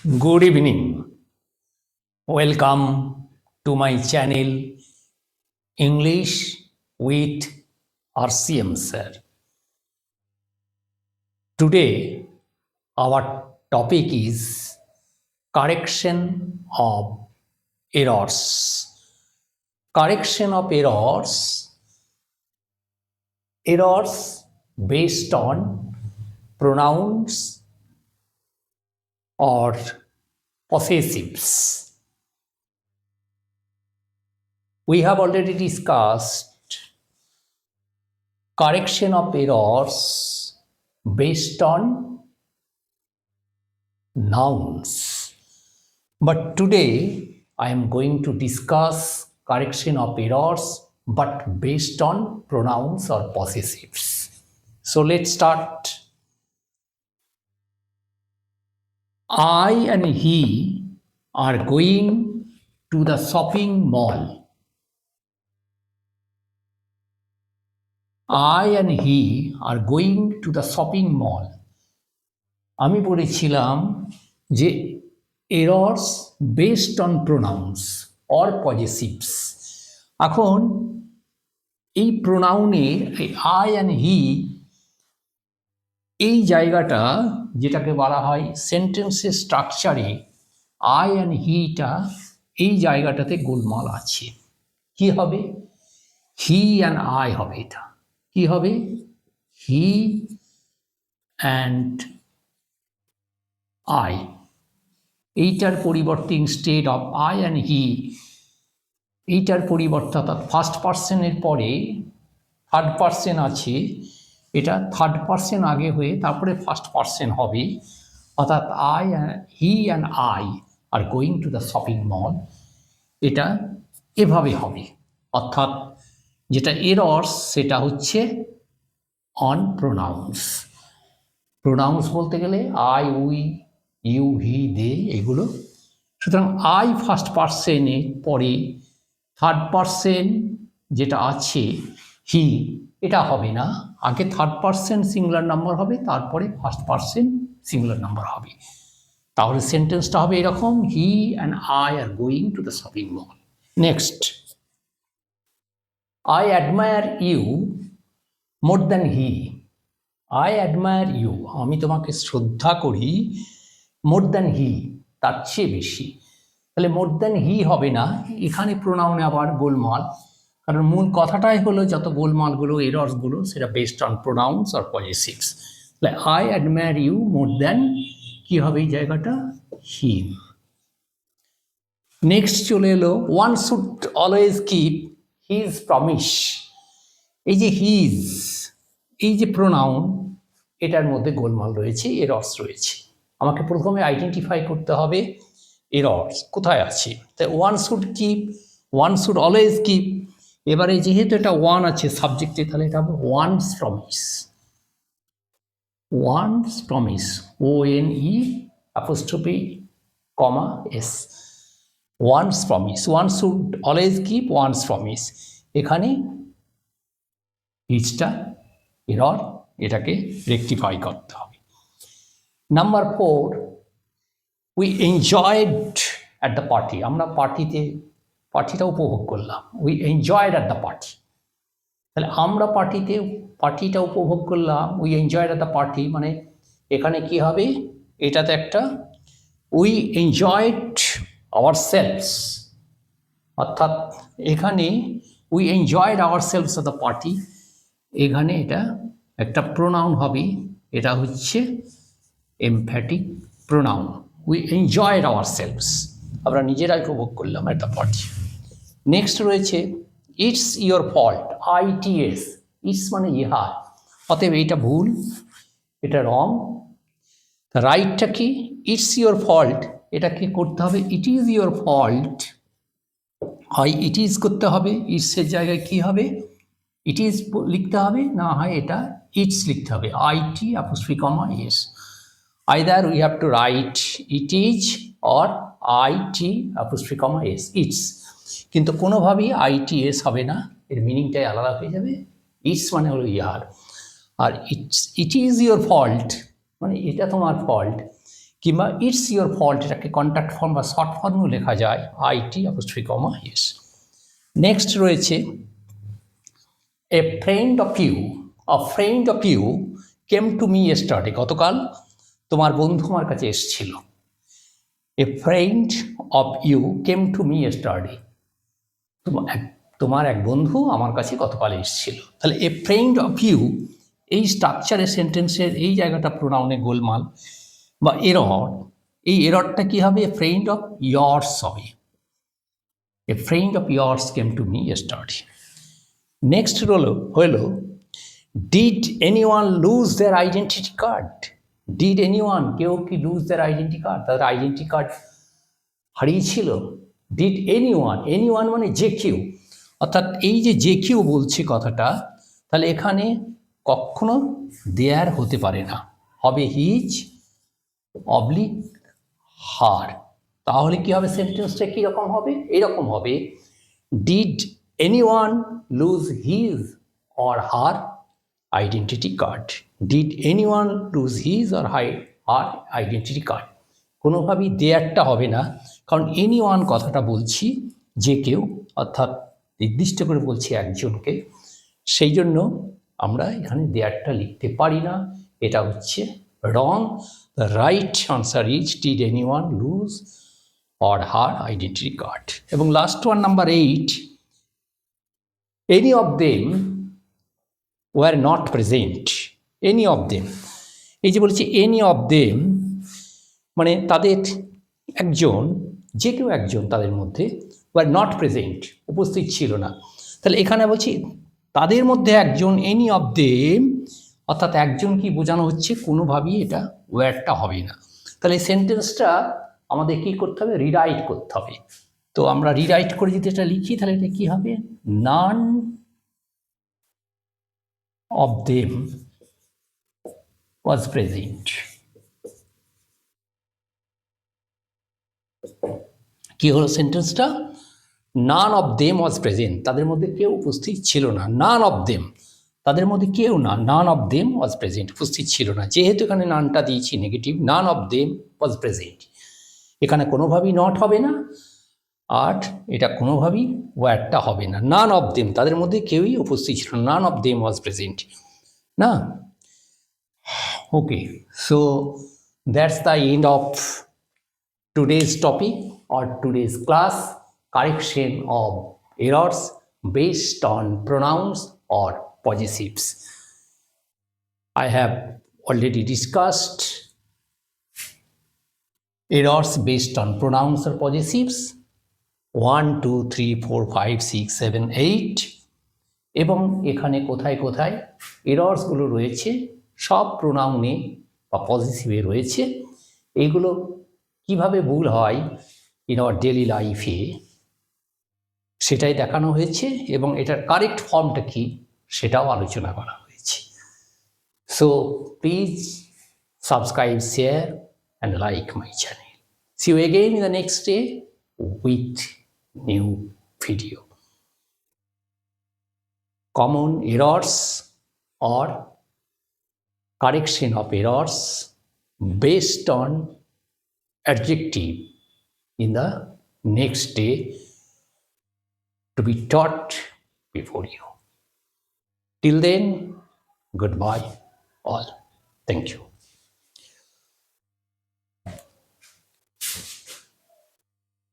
Good evening. Welcome to my channel English with RCM sir. Today our topic is correction of errors. Correction of errors based on pronouns or possessives. We have already discussed correction of errors based on nouns. But today I am going to discuss correction of errors but based on pronouns or possessives. So let's start. I and he are going to the shopping mall. I and he are going to the shopping mall. আমি বলেছিলাম যে errors based on pronouns or possessives. এখন এই প্রোনাউনের I and he এই জায়গাটা যেটাকে বলা হয় সেন্টেন্সের স্ট্রাকচারে I and heটা এই জায়গাটাতে গোলমাল আছে। কি হবে? he and I হবে। এটা কি হবে? he and I। এইটার পরিবর্তে instead of I and he এইটার পরিবর্তে অর্থাৎ ফার্স্ট পার্সনের পরে থার্ড পার্সন আছে, এটা থার্ড পার্সন আগে হয়ে তারপরে ফার্স্ট পার্সন হবে। অর্থাৎ he and I R going to the shopping মল, এটা এভাবে হবে। অর্থাৎ যেটা এরর্স সেটা হচ্ছে অন প্রোনাউন্স। প্রোনাউন্স বলতে গেলে আই, উই, ইউ, হি, দে এগুলো। সুতরাং আই ফার্স্ট পার্সনে পরে থার্ড পার্সন যেটা আছে হি, এটা হবে না। আগে থার্ড পার্সন সিঙ্গুলার নাম্বার হবে, তারপরে ফার্স্ট পার্সন সিঙ্গুলার নাম্বার হবে। তাহলে সেন্টেন্সটা হবে এরকম, he and I are going to the shopping mall. Next, I admire you more than he. I admire you, আমি তোমাকে শ্রদ্ধা করি, মোর দ্যান হি, তার চেয়ে বেশি। তাহলে মোর দ্যান হি হবে না, এখানে প্রোনাউনে আবার গোলমাল। কারণ মূল কথাটাই হলো যত গোলমালগুলো এরর্সগুলো সেটা বেসড অন প্রোনাউন্স আর পজেসিভস। তাহলে I admire you more than কি হবে এই জায়গাটা? হিম। নেক্সট চলে এলো, one should always keep his promise. এই যে হিজ, এই যে প্রোনাউন, এটার মধ্যে গোলমাল রয়েছে, এরর্স রয়েছে। আমাকে প্রথমে আইডেন্টিফাই করতে হবে এরর্স কোথায় আছে। তাই one should keep, one should always keep. এবারে যেহেতু এটা ওয়ান আছে সাবজেক্টে, তাহলে এটা হবে one's promise. One's promise, ONE apostrophe comma S, one's promise. One should always keep one's promise. এখানে হিজটা এরর, এটাকে রেকটিফাই করতে হবে। Number 4, we enjoyed at the party. আমরা পার্টিটা উপভোগ করলাম। We enjoyed at the party. তাহলে আমরা পার্টিটা উপভোগ করলাম, we enjoyed at the party, মানে এখানে কি হবে? এটাতে একটা উই এনজয়েড আওয়ার সেলভস, অর্থাৎ এখানে we enjoyed ourselves at the party, এখানে এটা একটা প্রোনাউন হবে। এটা হচ্ছে emphatic pronoun. We enjoyed ourselves, আমরা নিজেরাই উপভোগ করলাম অ্যাট দ্য পার্টি। নেক্সট রয়েছে it's your fault, ITS। It's মানে ইহা, অতএব এইটা ভুল, এটা রং। রাইটটা কি? ইটস ইয়োর ফল্ট, এটা কি করতে হবে? ইট ইজ ইয়োর ফল্ট। হয় ইট ইজ করতে হবে, ইটসের জায়গায় কি হবে? ইট ইজ লিখতে হবে, না হয় এটা ইটস লিখতে হবে, IT apostrophe comma S। Either we have to right it is or IT apostrophe comma S, it's. কিন্তু কোনোভাবেই ITS হবে না, এর মিনিংটাই আলাদা হয়ে যাবে। ইটস মানে হলো ইহার, আর ইট ইজ ইয়োর ফল্ট মানে এটা তোমার ফল্ট। কিংবা ইটস ইয়োর ফল্ট, এটাকে কন্ট্যাক্ট ফর্ম বা শর্ট ফর্মেও লেখা যায় IT apostrophe comma is. Next রয়েছে a friend of you came to me yesterday, গতকাল তোমার বন্ধু আমার কাছে এসেছিল। A friend of you came to me yesterday, তোমার এক বন্ধু আমার কাছে গতকাল এসেছিল। তাহলে এ ফ্রেন্ড অফ ইউ, এই স্ট্রাকচারের সেন্টেন্সের এই জায়গাটা প্রোনাউনে গোলমাল বা এরর, এই এররটা কী হবে? এ ফ্রেন্ড অফ ইয়ার্স হবে। A friend of years came to me yesterday. Next হলো did anyone lose their identity card. Did anyone, কেউ কি লুজ দেয়ার আইডেন্টি কার্ড, তাদের আইডেন্টি কার্ড হারিয়েছিল? ডিড এনিওয়ান মানে যে কেউ, অর্থাৎ এই যে কেউ বলছে কথাটা, তাহলে এখানে কখনো দেয়ার হতে পারে না, হবে হিজ অবলিক হার। তাহলে কি হবে? সেন্টেন্সটা কীরকম হবে? এরকম হবে, did anyone loose his or her identity card. Did anyone loose his or her identity card. কোনোভাবেই দেয়ারটা হবে না, কারণ এনিওয়ান কথাটা বলছি যে কেউ, অর্থাৎ নির্দিষ্ট করে বলছি একজনকে, সেই জন্য আমরা এখানে দেয়ারটা লিখতে পারি না, এটা হচ্ছে wrong. The right answer is did anyone lose or her identity card. এবং last one, number 8, any of them were not present. Any of them, এই যে বলেছি এনি অফ দেম মানে তাদের একজন, যে কেউ একজন তাদের মধ্যে, ওয়ার নট প্রেজেন্ট, উপস্থিত ছিল না। তাহলে এখানে বলছি তাদের মধ্যে একজন, এনি অফ দেম, অর্থাৎ একজন কি বোঝানো হচ্ছে? কোনোভাবেই এটা ওয়ারটা হবে না। তাহলে এই সেন্টেন্সটা আমাদের কী করতে হবে? রিরাইট করতে হবে। তো আমরা রিরাইট করে যদি এটা লিখি, তাহলে এটা কী হবে? নান অফ দেম ওয়াজ প্রেজেন্ট। কি হলো সেন্টেন্সটা? নান অফ দেম ওয়াজ প্রেজেন্ট, তাদের মধ্যে কেউ উপস্থিত ছিল না। নান অফ দেম, তাদের মধ্যে কেউ না, none of them was present, উপস্থিত ছিল না। যেহেতু এখানে নানটা দিয়েছি negative, naan of them was present, এখানে কোনোভাবেই নট হবে না, আর এটা কোনোভাবেই ওয়ারটা হবে না। নান অফ দেম, তাদের মধ্যে কেউই উপস্থিত ছিল না, none of them was present না। Okay, so that's the end of today's topic or today's class, correction of errors based on pronouns or possessives. I have already discussed errors based on pronouns or possessives 1, 2, 3, 4, 5, 6, 7, 8 এবং এখানে কোথায় কোথায় এরর্সগুলো রয়েছে সব প্রোনাউনে বা পজিটিভে রয়েছে। এইগুলো কিভাবে ভুল হয় ইন আওয়ার ডেলি লাইফে সেটাই দেখানো হয়েছে, এবং এটার কারেক্ট ফর্মটা কী সেটাও আলোচনা করা হয়েছে। So please subscribe, share and like my channel. See you again in the next day with new video. Common errors or correction of errors based on adjective in the next day to be taught before you. Till then, goodbye all. Thank you.